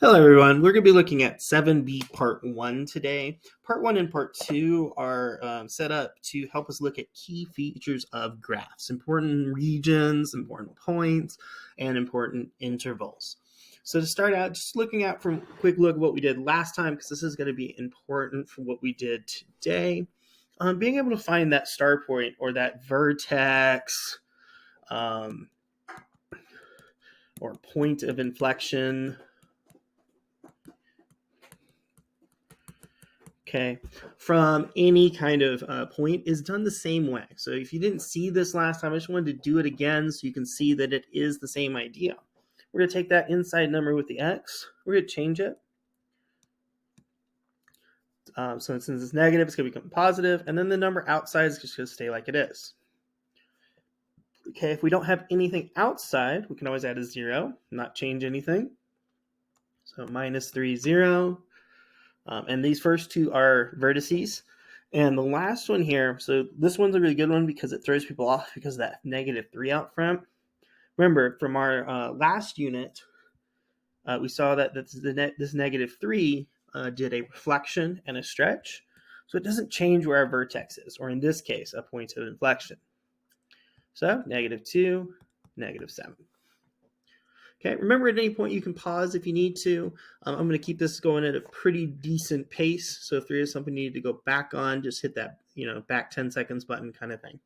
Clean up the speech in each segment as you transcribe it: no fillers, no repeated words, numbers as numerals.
Hello, everyone. We're going to be looking at 7B Part 1 today. Part 1 and Part 2 are set up to help us look at key features of graphs, important regions, important points, and important intervals. So to start out, just looking at from a quick look at what we did last time, because this is going to be important for what we did today. Being able to find that star point or that vertex or point of inflection. Okay, from any kind of point is done the same way. So if you didn't see this last time, I just wanted to do it again so you can see that it is the same idea. We're going to take that inside number with the x. We're going to change it. So since it's negative, it's going to become positive. And then the number outside is just going to stay like it is. Okay, if we don't have anything outside, we can always add a 0, not change anything. So minus 3, 0. And these first two are vertices. And the last one here, so this one's a really good one because it throws people off because of that negative 3 out front. Remember, from our last unit, we saw that this negative 3 did a reflection and a stretch. So it doesn't change where our vertex is, or in this case, a point of inflection. So negative 2, negative 7. Okay, remember at any point you can pause if you need to. I'm going to keep this going at a pretty decent pace. So if there is something you need to go back on, just hit that, back 10 seconds button kind of thing.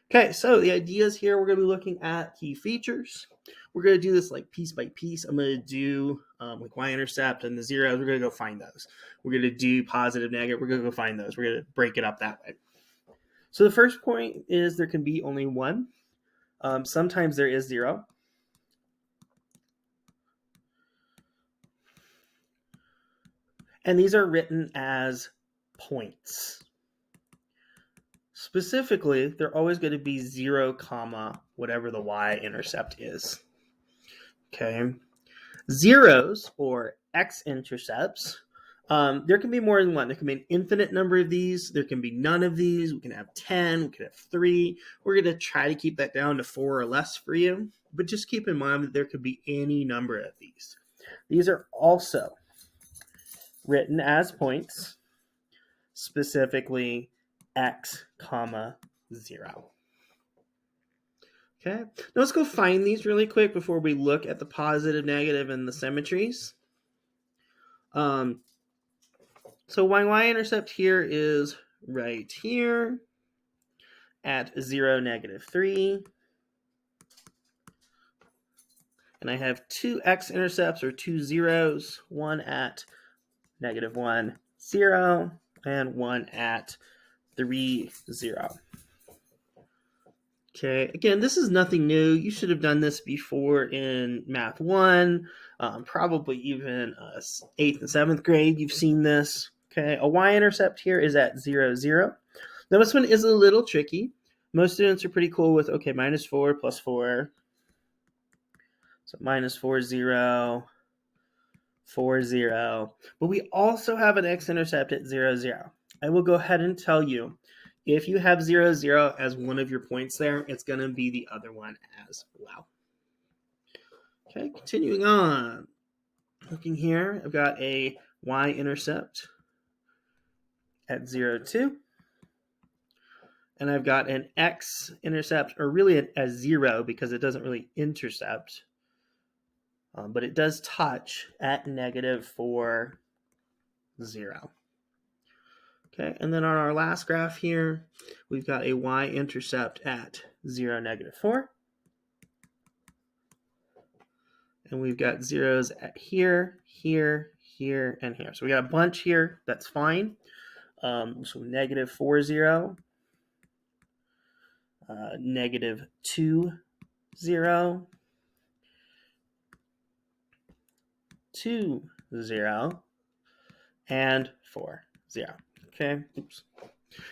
Okay, so the ideas here, we're going to be looking at key features. We're going to do this like piece by piece. I'm going to do like y-intercept and the zeros. We're going to go find those. We're going to do positive, negative. We're going to go find those. We're going to break it up that way. So the first point is there can be only one. Sometimes there is 0. And these are written as points. Specifically, they're always going to be 0, comma, whatever the y-intercept is. Okay. Zeros, or x-intercepts, there can be more than one. There can be an infinite number of these. There can be none of these. We can have 10. We can have 3. We're going to try to keep that down to 4 or less for you. But just keep in mind that there could be any number of these. These are also written as points, specifically x, comma, 0. Okay, now let's go find these really quick before we look at the positive, negative, and the symmetries. So my y-intercept here is right here at 0, negative 3. And I have two x-intercepts, or two zeros, one at negative 1, 0, and one at 3, 0. Okay, again, this is nothing new. You should have done this before in Math 1, probably even 8th and 7th grade. You've seen this. Okay, a y-intercept here is at 0, 0. Now this one is a little tricky. Most students are pretty cool with, okay, minus 4 plus 4. So minus 4, 0, 4, 0. But we also have an x-intercept at 0, 0. I will go ahead and tell you, if you have 0, 0 as one of your points there, it's going to be the other one as well. Okay, continuing on. Looking here, I've got a y-intercept at 0, 2. And I've got an x-intercept, or really a 0 because it doesn't really intercept. But it does touch at negative 4, 0. Okay, and then on our last graph here, we've got a y-intercept at 0, negative 4. And we've got zeros at here, here, here, and here. So we got a bunch here. That's fine. So negative 4, 0. Negative 2, 0. 2, 0. And 4, 0. Okay, oops.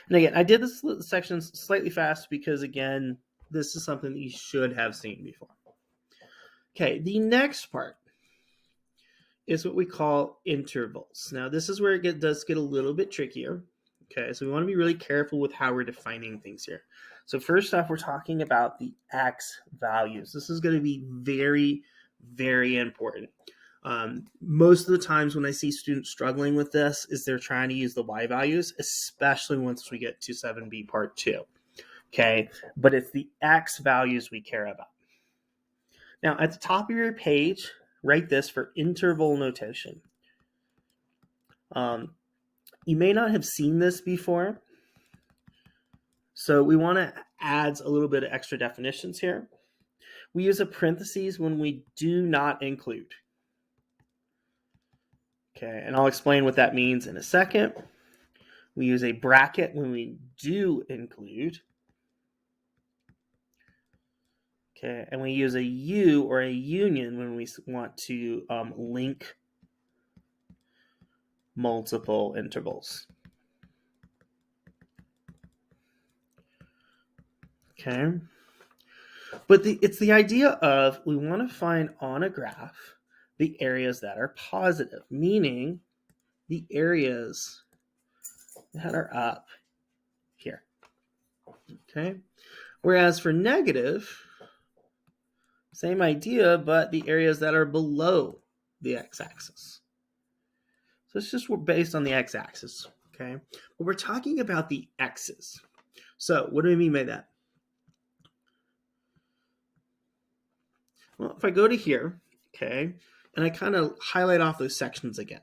And again, I did this section slightly fast because, again, this is something that you should have seen before. Okay, the next part is what we call intervals. Now, this is where it does get a little bit trickier. Okay, so we want to be really careful with how we're defining things here. So first off, we're talking about the x values. This is going to be very, very important. Most of the times when I see students struggling with this is they're trying to use the y values, especially once we get to 7b part 2. Okay, but it's the x values we care about. Now, at the top of your page, write this for interval notation. You may not have seen this before, so we want to add a little bit of extra definitions here. We use a parentheses when we do not include. Okay, and I'll explain what that means in a second. We use a bracket when we do include. Okay, and we use a U or a union when we want to link multiple intervals. Okay, but it's the idea of we want to find on a graph the areas that are positive, meaning the areas that are up here. Okay, whereas for negative, same idea, but the areas that are below the x-axis. So it's just based on the x-axis, okay? But we're talking about the x's. So what do we mean by that? Well, if I go to here, okay, and I kind of highlight off those sections again,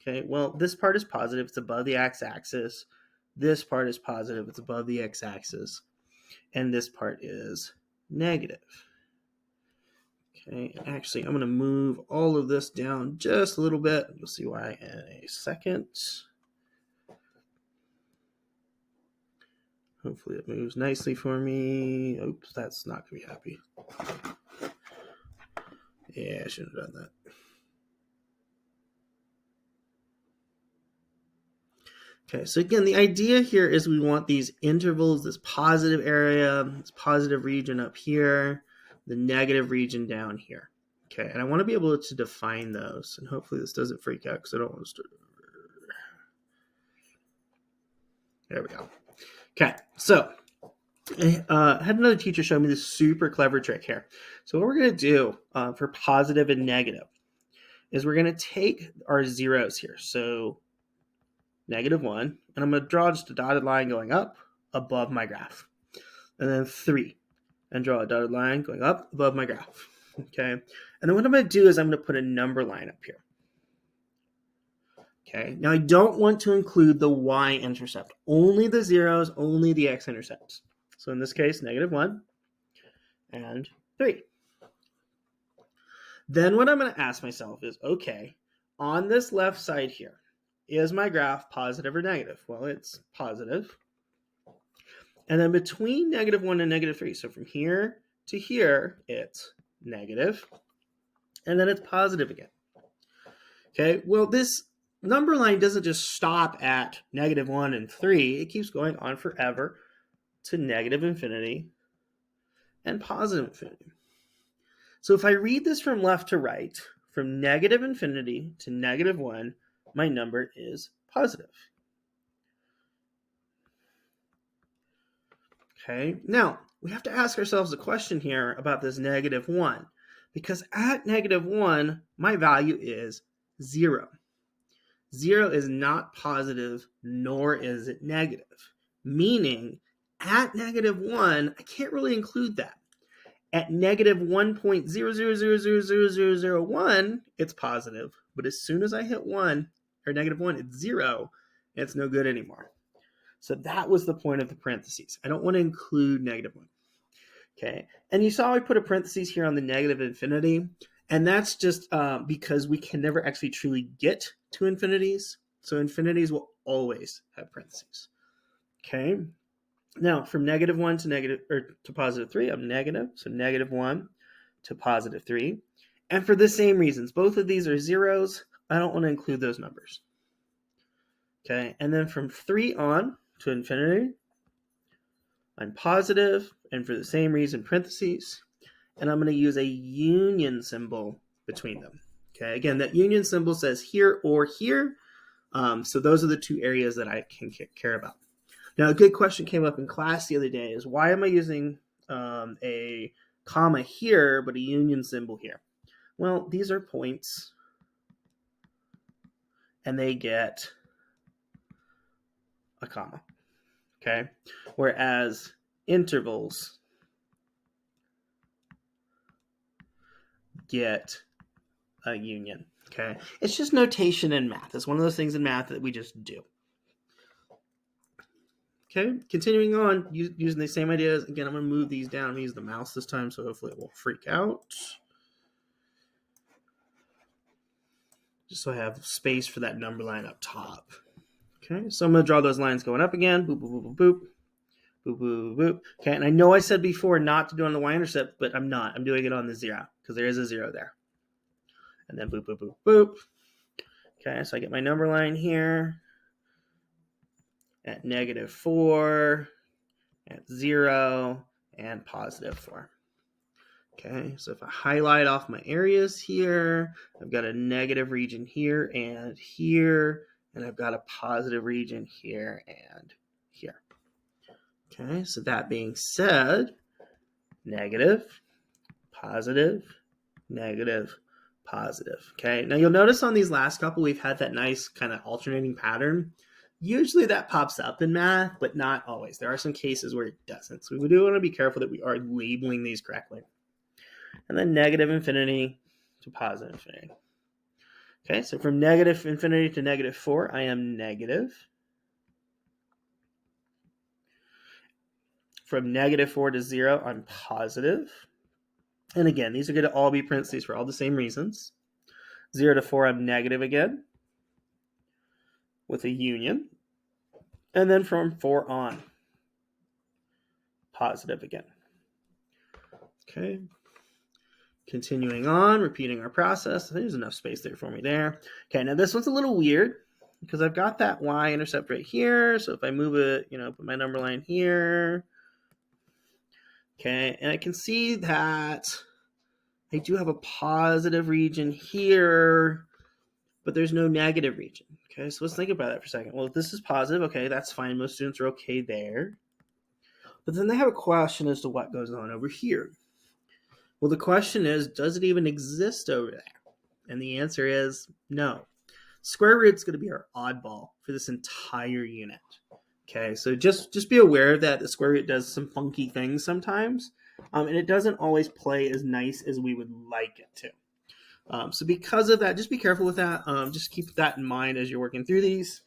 okay, well, this part is positive. It's above the x-axis. This part is positive. It's above the x-axis. And this part is negative. Okay, actually, I'm going to move all of this down just a little bit. You'll see why in a second. Hopefully it moves nicely for me. Oops, that's not going to be happy. Yeah, I shouldn't have done that. Okay, so again, the idea here is we want these intervals, this positive area, this positive region up here, the negative region down here. Okay, and I want to be able to define those, and hopefully this doesn't freak out because I don't want to start. There we go. Okay, so I had another teacher show me this super clever trick here. So what we're going to do for positive and negative is we're going to take our zeros here. So -1, and I'm going to draw just a dotted line going up above my graph. And then 3, and draw a dotted line going up above my graph. Okay, and then what I'm going to do is I'm going to put a number line up here. Okay, now I don't want to include the y-intercept, only the zeros, only the x-intercepts. So in this case, -1 and 3. Then what I'm going to ask myself is, okay, on this left side here, is my graph positive or negative? Well, it's positive. And then between -1 and -3, so from here to here, it's negative. And then it's positive again. Okay, well, this number line doesn't just stop at -1 and 3. It keeps going on forever to -infinity and positive infinity. So if I read this from left to right, from -infinity to -1, my number is positive. Okay, now we have to ask ourselves a question here about this -1, because at -1, my value is 0. 0 is not positive, nor is it negative, meaning at -1, I can't really include that. At -1.00000001, it's positive, but as soon as I hit 1, or -1, it's 0, and it's no good anymore. So that was the point of the parentheses. I don't want to include -1. Okay, and you saw I put a parentheses here on the -infinity, and that's just because we can never actually truly get to infinities. So infinities will always have parentheses. Okay, now from -1 to +3, I'm negative. So -1 to +3, and for the same reasons, both of these are zeros. I don't want to include those numbers. Okay, and then from 3 on to infinity, I'm positive, and for the same reason, parentheses, and I'm going to use a union symbol between them. Okay, again, that union symbol says here or here, so those are the two areas that I can care about. Now, a good question came up in class the other day is, why am I using a comma here but a union symbol here? Well, these are points, and they get a comma, okay? Whereas intervals get a union, okay? It's just notation in math. It's one of those things in math that we just do. Okay, continuing on, using the same ideas. Again, I'm going to move these down. I'm going to use the mouse this time, so hopefully it won't freak out. Just so I have space for that number line up top. Okay, so I'm going to draw those lines going up again. Boop, boop, boop, boop, boop. Boop, boop, boop. Okay, and I know I said before not to do it on the y-intercept, but I'm not. I'm doing it on the 0 because there is a 0 there. And then boop, boop, boop, boop. Okay, so I get my number line here at -4, at 0, and +4. Okay, so if I highlight off my areas here, I've got a negative region here, and I've got a positive region here and here. Okay, so that being said, negative, positive, negative, positive. Okay, now you'll notice on these last couple, we've had that nice kind of alternating pattern. Usually that pops up in math, but not always. There are some cases where it doesn't. So we do want to be careful that we are labeling these correctly. And then negative infinity to positive infinity. Okay, so from negative infinity to -4, I am negative. From -4 to 0, I'm positive. And again, these are going to all be parentheses for all the same reasons. 0 to 4, I'm negative again with a union. And then from 4 on, positive again. Okay. Continuing on, repeating our process. There's enough space there for me there. Okay, now this one's a little weird because I've got that y-intercept right here. So if I move it, put my number line here. Okay, and I can see that I do have a positive region here, but there's no negative region. Okay, so let's think about that for a second. Well, if this is positive, okay, that's fine. Most students are okay there. But then they have a question as to what goes on over here. Well, the question is, does it even exist over there? And the answer is no. Square root's going to be our oddball for this entire unit. Okay, so just be aware that the square root does some funky things sometimes, and it doesn't always play as nice as we would like it to. So because of that, just be careful with that. Just keep that in mind as you're working through these.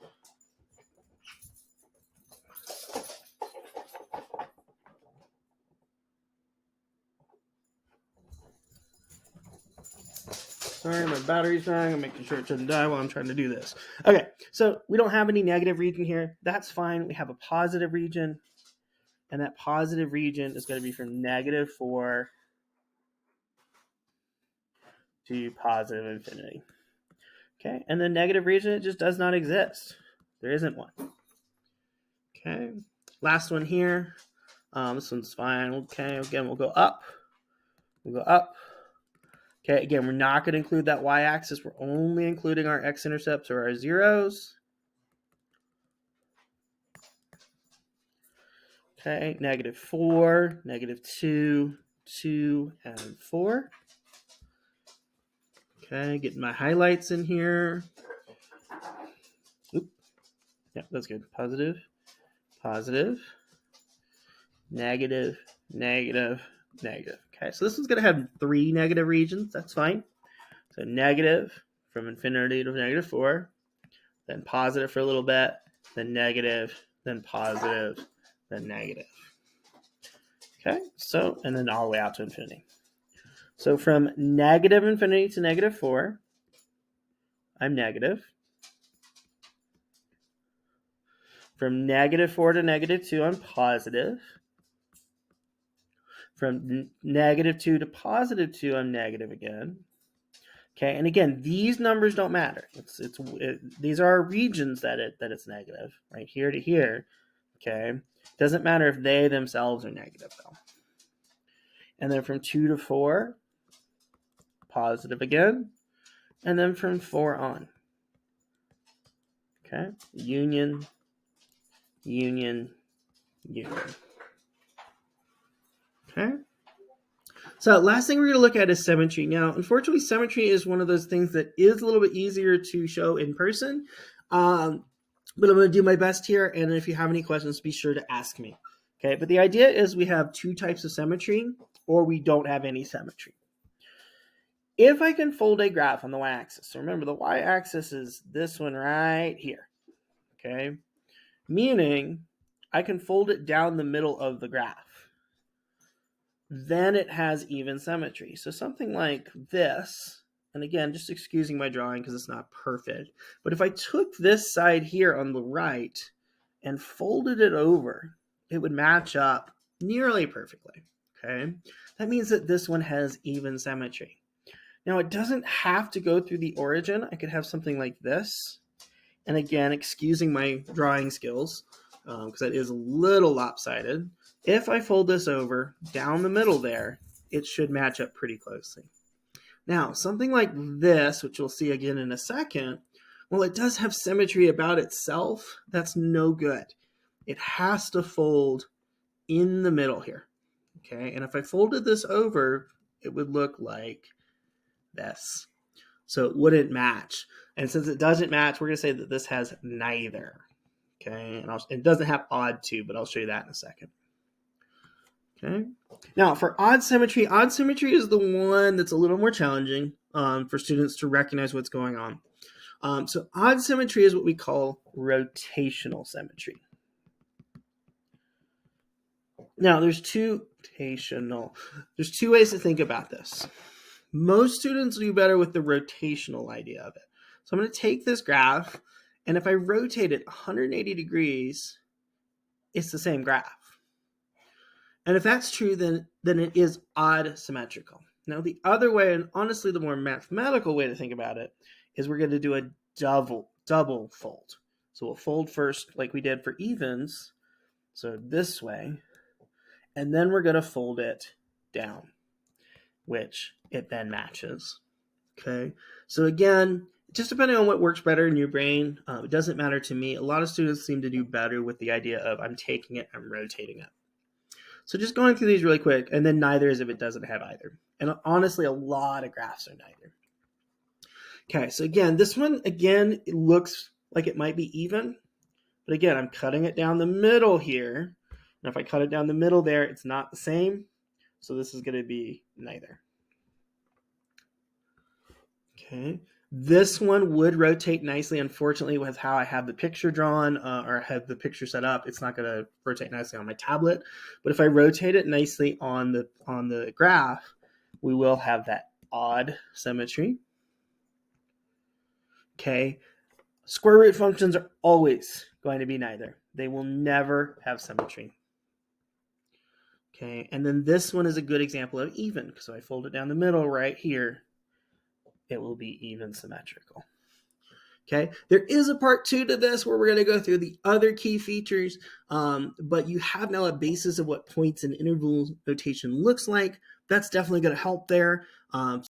Sorry, my battery's dying. I'm making sure it doesn't die while I'm trying to do this. Okay, so we don't have any negative region here. That's fine. We have a positive region, and that positive region is going to be from -4 to positive infinity. Okay, and the negative region, it just does not exist. There isn't one. Okay, last one here. This one's fine. Okay, again, we'll go up. We'll go up. Okay, again, we're not going to include that y-axis. We're only including our x-intercepts or our zeros. Okay, -4, -2, 2, and 4. Okay, getting my highlights in here. Oop. Yeah, that's good. Positive, positive, negative, negative, negative. Okay, so this one's going to have 3 negative regions. That's fine. So negative from infinity to -4, then positive for a little bit, then negative, then positive, then negative. Okay, so, and then all the way out to infinity. So from negative infinity to -4, I'm negative. From -4 to -2, I'm positive. From -2 to +2, I'm negative again. Okay, and again, these numbers don't matter. These are regions that it's negative, right here to here. Okay, doesn't matter if they themselves are negative though. And then from 2 to 4, positive again, and then from 4 on. Okay, union, union, union. Okay, So last thing we're going to look at is symmetry. Now, unfortunately, symmetry is one of those things that is a little bit easier to show in person. But I'm going to do my best here, and if you have any questions, be sure to ask me. Okay, but the idea is we have two types of symmetry, or we don't have any symmetry. If I can fold a graph on the y-axis, so remember the y-axis is this one right here, okay? Meaning I can fold it down the middle of the graph. Then it has even symmetry. So something like this, and again, just excusing my drawing because it's not perfect, but if I took this side here on the right and folded it over, it would match up nearly perfectly, okay? That means that this one has even symmetry. Now, it doesn't have to go through the origin. I could have something like this. And again, excusing my drawing skills, because that is a little lopsided. If I fold this over down the middle there, it should match up pretty closely. Now, something like this, which we'll see again in a second, well, it does have symmetry about itself. That's no good. It has to fold in the middle here, okay? And if I folded this over, it would look like this. So it wouldn't match. And since it doesn't match, we're going to say that this has neither. Okay, and it doesn't have odd too, but I'll show you that in a second. Okay, now for odd symmetry is the one that's a little more challenging for students to recognize what's going on. So odd symmetry is what we call rotational symmetry. Now there's two ways to think about this. Most students do better with the rotational idea of it. So I'm going to take this graph, and if I rotate it 180 degrees, it's the same graph. And if that's true, then it is odd symmetrical. Now, the other way, and honestly the more mathematical way to think about it, is we're going to do a double fold. So we'll fold first like we did for evens, so this way, and then we're going to fold it down, which it then matches. Okay, so again, just depending on what works better in your brain, it doesn't matter to me. A lot of students seem to do better with the idea of I'm taking it, I'm rotating it. So just going through these really quick, and then neither is if it doesn't have either. And honestly, a lot of graphs are neither. Okay, so again, this one, again, it looks like it might be even. But again, I'm cutting it down the middle here. And if I cut it down the middle there, it's not the same. So this is going to be neither. Okay, this one would rotate nicely. Unfortunately, with how I have the picture drawn or have the picture set up, it's not going to rotate nicely on my tablet. But if I rotate it nicely on the graph, we will have that odd symmetry. Okay, square root functions are always going to be neither. They will never have symmetry. Okay, and then this one is a good example of even. So I fold it down the middle right here. It will be even symmetrical. Okay, there is a part 2 to this where we're going to go through the other key features, but you have now a basis of what points and interval notation looks like. That's definitely going to help there.